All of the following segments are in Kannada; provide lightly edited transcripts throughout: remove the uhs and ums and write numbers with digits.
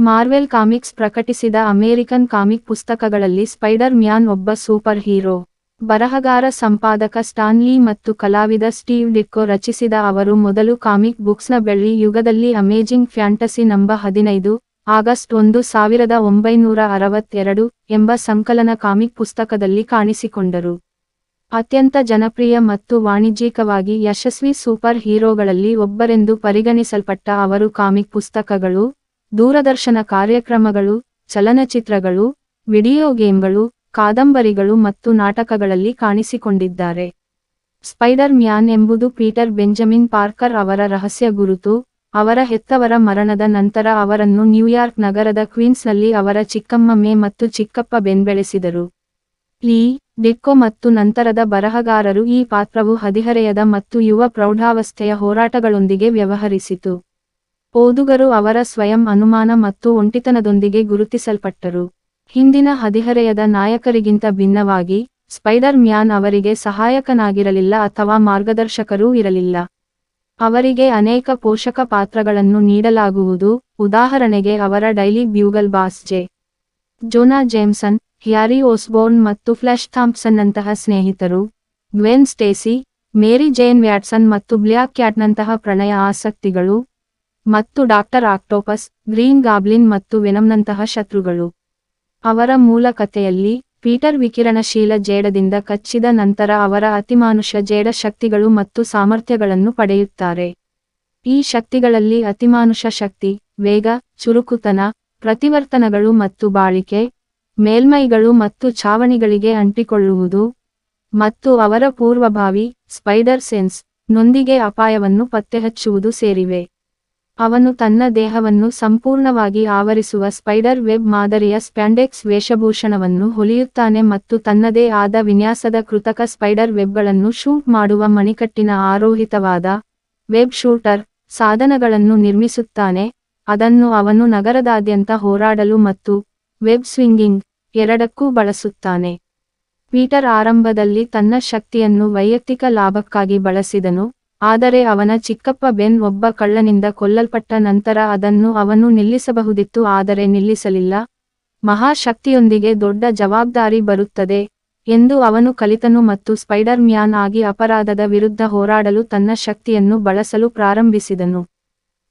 ಮಾರ್ವೆಲ್ ಕಾಮಿಕ್ಸ್ ಪ್ರಕಟಿಸಿದ ಅಮೇರಿಕನ್ ಕಾಮಿಕ್ ಪುಸ್ತಕಗಳಲ್ಲಿ ಸ್ಪೈಡರ್ ಮ್ಯಾನ್ ಒಬ್ಬ ಸೂಪರ್ ಹೀರೋ. ಬರಹಗಾರ ಸಂಪಾದಕ ಸ್ಟಾನ್ ಲೀ ಮತ್ತು ಕಲಾವಿದ ಸ್ಟೀವ್ ಡಿಟ್ಕೊ ರಚಿಸಿದ ಅವರು ಮೊದಲು ಕಾಮಿಕ್ ಬುಕ್ಸ್ನ ಬೆಳ್ಳಿ ಯುಗದಲ್ಲಿ ಅಮೇಜಿಂಗ್ ಫ್ಯಾಂಟಸಿ ನಂಬ 15, ಆಗಸ್ಟ್ 1, 1962 ಎಂಬ ಸಂಕಲನ ಕಾಮಿಕ್ ಪುಸ್ತಕದಲ್ಲಿ ಕಾಣಿಸಿಕೊಂಡರು. ಅತ್ಯಂತ ಜನಪ್ರಿಯ ಮತ್ತು ವಾಣಿಜ್ಯಿಕವಾಗಿ ಯಶಸ್ವಿ ಸೂಪರ್ ಹೀರೋಗಳಲ್ಲಿ ಒಬ್ಬರೆಂದು ಪರಿಗಣಿಸಲ್ಪಟ್ಟ ಅವರು ಕಾಮಿಕ್ ಪುಸ್ತಕಗಳು, ದೂರದರ್ಶನ ಕಾರ್ಯಕ್ರಮಗಳು, ಚಲನಚಿತ್ರಗಳು, ವಿಡಿಯೋ ಗೇಮ್ಗಳು, ಕಾದಂಬರಿಗಳು ಮತ್ತು ನಾಟಕಗಳಲ್ಲಿ ಕಾಣಿಸಿಕೊಂಡಿದ್ದಾರೆ. ಸ್ಪೈಡರ್ ಮ್ಯಾನ್ ಎಂಬುದು ಪೀಟರ್ ಬೆಂಜಮಿನ್ ಪಾರ್ಕರ್ ಅವರ ರಹಸ್ಯ ಗುರುತು. ಅವರ ಹೆತ್ತವರ ಮರಣದ ನಂತರ ಅವರನ್ನು ನ್ಯೂಯಾರ್ಕ್ ನಗರದ ಕ್ವೀನ್ಸ್ನಲ್ಲಿ ಅವರ ಚಿಕ್ಕಮ್ಮ ಮೇ ಮತ್ತು ಚಿಕ್ಕಪ್ಪ ಬೆನ್ ಬೆಳೆಸಿದರು. ಲೀ, ಡಿಟ್ಕೊ ಮತ್ತು ನಂತರದ ಬರಹಗಾರರು ಈ ಪಾತ್ರವು ಹದಿಹರೆಯದ ಮತ್ತು ಯುವ ಪ್ರೌಢಾವಸ್ಥೆಯ ಹೋರಾಟಗಳೊಂದಿಗೆ ವ್ಯವಹರಿಸಿತು. ಓದುಗರು ಅವರ ಸ್ವಯಂ ಅನುಮಾನ ಮತ್ತು ಒಂಟಿತನದೊಂದಿಗೆ ಗುರುತಿಸಲ್ಪಟ್ಟರು. ಹಿಂದಿನ ಹದಿಹರೆಯದ ನಾಯಕರಿಗಿಂತ ಭಿನ್ನವಾಗಿ, ಸ್ಪೈಡರ್ ಮ್ಯಾನ್ ಅವರಿಗೆ ಸಹಾಯಕನಾಗಿರಲಿಲ್ಲ ಅಥವಾ ಮಾರ್ಗದರ್ಶಕರೂ ಇರಲಿಲ್ಲ. ಅವರಿಗೆ ಅನೇಕ ಪೋಷಕ ಪಾತ್ರಗಳನ್ನು ನೀಡಲಾಗುವುದು, ಉದಾಹರಣೆಗೆ ಅವರ Daily Bugle boss J. Jonah Jameson, Harry Osborn ಮತ್ತು ಫ್ಲಾಶ್ ಥಾಂಪ್ಸನ್ನಂತಹ ಸ್ನೇಹಿತರು, Gwen Stacy, Mary Jane Watson ಮತ್ತು ಬ್ಲ್ಯಾಕ್ ಕ್ಯಾಟ್ನಂತಹ ಪ್ರಣಯ ಆಸಕ್ತಿಗಳು, ಮತ್ತು ಡಾಕ್ಟರ್ ಆಕ್ಟೋಪಸ್, ಗ್ರೀನ್ ಗಾಬ್ಲಿನ್ ಮತ್ತು ವೆನಮ್ನಂತಹ ಶತ್ರುಗಳು. ಅವರ ಮೂಲ ಕಥೆಯಲ್ಲಿ, ಪೀಟರ್ ವಿಕಿರಣಶೀಲ ಜೇಡದಿಂದ ಕಚ್ಚಿದ ನಂತರ ಅವರ ಅತಿಮಾನುಷ ಜೇಡ ಶಕ್ತಿಗಳು ಮತ್ತು ಸಾಮರ್ಥ್ಯಗಳನ್ನು ಪಡೆಯುತ್ತಾರೆ. ಈ ಶಕ್ತಿಗಳಲ್ಲಿ ಅತಿಮಾನುಷ ಶಕ್ತಿ, ವೇಗ, ಚುರುಕುತನ, ಪ್ರತಿವರ್ತನಗಳು ಮತ್ತು ಬಾಳಿಕೆ, ಮೇಲ್ಮೈಗಳು ಮತ್ತು ಛಾವಣಿಗಳಿಗೆ ಅಂಟಿಕೊಳ್ಳುವುದು, ಮತ್ತು ಅವರ ಪೂರ್ವಭಾವಿ, ಸ್ಪೈಡರ್ ಸೆನ್ಸ್ ನೊಂದಿಗೆ ಅಪಾಯವನ್ನು ಪತ್ತೆಹಚ್ಚುವುದು ಸೇರಿವೆ. ಅವನು ತನ್ನ ದೇಹವನ್ನು ಸಂಪೂರ್ಣವಾಗಿ ಆವರಿಸುವ ಸ್ಪೈಡರ್ ವೆಬ್ ಮಾದರಿಯ ಸ್ಪ್ಯಾಂಡೆಕ್ಸ್ ವೇಷಭೂಷಣವನ್ನು ಹೊಲಿಯುತ್ತಾನೆ ಮತ್ತು ತನ್ನದೇ ಆದ ವಿನ್ಯಾಸದ ಕೃತಕ ಸ್ಪೈಡರ್ ವೆಬ್ಗಳನ್ನು ಶೂಟ್ ಮಾಡುವ ಮಣಿಕಟ್ಟಿನ ಆರೋಹಿತವಾದ ವೆಬ್ ಶೂಟರ್ ಸಾಧನಗಳನ್ನು ನಿರ್ಮಿಸುತ್ತಾನೆ. ಅದನ್ನು ಅವನು ನಗರದಾದ್ಯಂತ ಹೋರಾಡಲು ಮತ್ತು ವೆಬ್ ಸ್ವಿಂಗಿಂಗ್ ಎರಡಕ್ಕೂ ಬಳಸುತ್ತಾನೆ. ಪೀಟರ್ ಆರಂಭದಲ್ಲಿ ತನ್ನ ಶಕ್ತಿಯನ್ನು ವೈಯಕ್ತಿಕ ಲಾಭಕ್ಕಾಗಿ ಬಳಸಿದನು, ಆದರೆ ಅವನ ಚಿಕ್ಕಪ್ಪ ಬೆನ್ ಒಬ್ಬ ಕಳ್ಳನಿಂದ ಕೊಲ್ಲಲ್ಪಟ್ಟ ನಂತರ ಅದನ್ನು ಅವನು ನಿಲ್ಲಿಸಬಹುದಿತ್ತು ಆದರೆ ನಿಲ್ಲಿಸಲಿಲ್ಲ. ಮಹಾಶಕ್ತಿಯೊಂದಿಗೆ ದೊಡ್ಡ ಜವಾಬ್ದಾರಿ ಬರುತ್ತದೆ ಎಂದು ಅವನು ಕಲಿತನು ಮತ್ತು ಸ್ಪೈಡರ್ ಮ್ಯಾನ್ ಆಗಿ ಅಪರಾಧದ ವಿರುದ್ಧ ಹೋರಾಡಲು ತನ್ನ ಶಕ್ತಿಯನ್ನು ಬಳಸಲು ಪ್ರಾರಂಭಿಸಿದನು.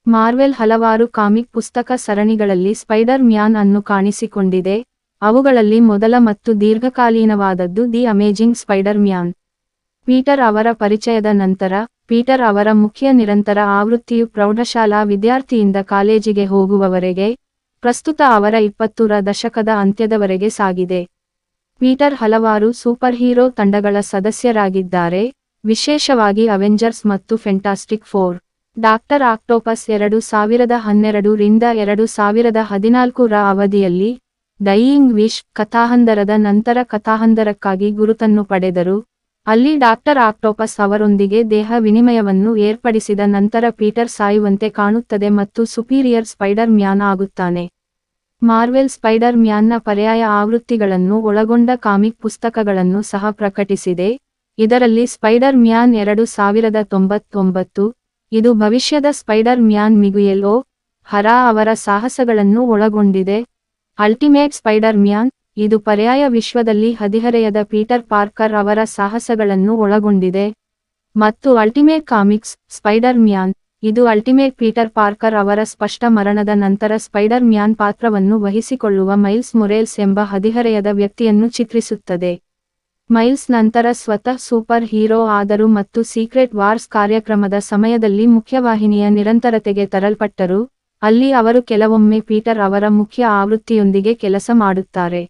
ಮಾರ್ವೆಲ್ ಹಲವಾರು ಕಾಮಿಕ್ ಪುಸ್ತಕ ಸರಣಿಗಳಲ್ಲಿ ಸ್ಪೈಡರ್ ಮ್ಯಾನ್ ಅನ್ನು ಕಾಣಿಸಿಕೊಂಡಿದೆ. ಅವುಗಳಲ್ಲಿ ಮೊದಲ ಮತ್ತು ದೀರ್ಘಕಾಲೀನವಾದದ್ದು the Amazing Spider Man. Peter ಅವರ ಪರಿಚಯದ ನಂತರ, ಪೀಟರ್ ಅವರ ಮುಖ್ಯ ನಿರಂತರ ಆವೃತ್ತಿಯು ಪ್ರೌಢಶಾಲಾ ವಿದ್ಯಾರ್ಥಿಯಿಂದ ಕಾಲೇಜಿಗೆ ಹೋಗುವವರೆಗೆ, ಪ್ರಸ್ತುತ ಅವರ 20ರ ದಶಕದ ಅಂತ್ಯದವರೆಗೆ ಸಾಗಿದೆ. ಪೀಟರ್ ಹಲವಾರು ಸೂಪರ್ಹೀರೋ ತಂಡಗಳ ಸದಸ್ಯರಾಗಿದ್ದಾರೆ, ವಿಶೇಷವಾಗಿ ಅವೆಂಜರ್ಸ್ ಮತ್ತು ಫೆಂಟಾಸ್ಟಿಕ್ ಫೋರ್. ಡಾಕ್ಟರ್ ಆಕ್ಟೋಪಸ್ 2012 ರಿಂದ 2014 ರ ಅವಧಿಯಲ್ಲಿ ಡೈಯಿಂಗ್ ವಿಶ್ ಕಥಾಹಂದರದ ನಂತರ ಕಥಾಹಂದರಕ್ಕಾಗಿ ಗುರುತನ್ನು ಪಡೆದರು. ಅಲ್ಲಿ ಡಾಕ್ಟರ್ ಆಕ್ಟೋಪಸ್ ಅವರೊಂದಿಗೆ ದೇಹ ವಿನಿಮಯವನ್ನು ಏರ್ಪಡಿಸಿದ ನಂತರ ಪೀಟರ್ ಸಾಯುವಂತೆ ಕಾಣುತ್ತದೆ ಮತ್ತು ಸುಪೀರಿಯರ್ ಸ್ಪೈಡರ್ ಮ್ಯಾನ್ ಆಗುತ್ತಾನೆ. ಮಾರ್ವೆಲ್ ಸ್ಪೈಡರ್ ಮ್ಯಾನ್ನ ಪರ್ಯಾಯ ಆವೃತ್ತಿಗಳನ್ನು ಒಳಗೊಂಡ ಕಾಮಿಕ್ ಪುಸ್ತಕಗಳನ್ನು ಸಹ ಪ್ರಕಟಿಸಿದೆ. ಇದರಲ್ಲಿ ಸ್ಪೈಡರ್ ಮ್ಯಾನ್ 2099, ಇದು ಭವಿಷ್ಯದ ಸ್ಪೈಡರ್ ಮ್ಯಾನ್ ಮಿಗುಯೆಲ್ ಒ ಹರಾ ಅವರ ಸಾಹಸಗಳನ್ನು ಒಳಗೊಂಡಿದೆ. ಅಲ್ಟಿಮೇಟ್ ಸ್ಪೈಡರ್ ಮ್ಯಾನ್, ಇದು ಪರ್ಯಾಯ ವಿಶ್ವದಲ್ಲಿ ಹದಿಹರೆಯದ ಪೀಟರ್ ಪಾರ್ಕರ್ ಅವರ ಸಾಹಸಗಳನ್ನು ಒಳಗೊಂಡಿದೆ. ಮತ್ತು ಅಲ್ಟಿಮೇಟ್ ಕಾಮಿಕ್ಸ್ ಸ್ಪೈಡರ್ ಮ್ಯಾನ್, ಇದು ಅಲ್ಟಿಮೇಟ್ ಪೀಟರ್ ಪಾರ್ಕರ್ ಅವರ ಸ್ಪಷ್ಟ ಮರಣದ ನಂತರ ಸ್ಪೈಡರ್ ಮ್ಯಾನ್ ಪಾತ್ರವನ್ನು ವಹಿಸಿಕೊಳ್ಳುವ ಮೈಲ್ಸ್ ಮೊರೇಲ್ಸ್ ಎಂಬ ಹದಿಹರೆಯದ ವ್ಯಕ್ತಿಯನ್ನು ಚಿತ್ರಿಸುತ್ತದೆ. ಮೈಲ್ಸ್ ನಂತರ ಸ್ವತಃ ಸೂಪರ್ ಹೀರೋ ಆದರು ಮತ್ತು ಸೀಕ್ರೆಟ್ ವಾರ್ಸ್ ಕಾರ್ಯಕ್ರಮದ ಸಮಯದಲ್ಲಿ ಮುಖ್ಯವಾಹಿನಿಯ ನಿರಂತರತೆಗೆ ತರಲ್ಪಟ್ಟರು, ಅಲ್ಲಿ ಅವರು ಕೆಲವೊಮ್ಮೆ ಪೀಟರ್ ಅವರ ಮುಖ್ಯ ಆವೃತ್ತಿಯೊಂದಿಗೆ ಕೆಲಸ ಮಾಡುತ್ತಾರೆ.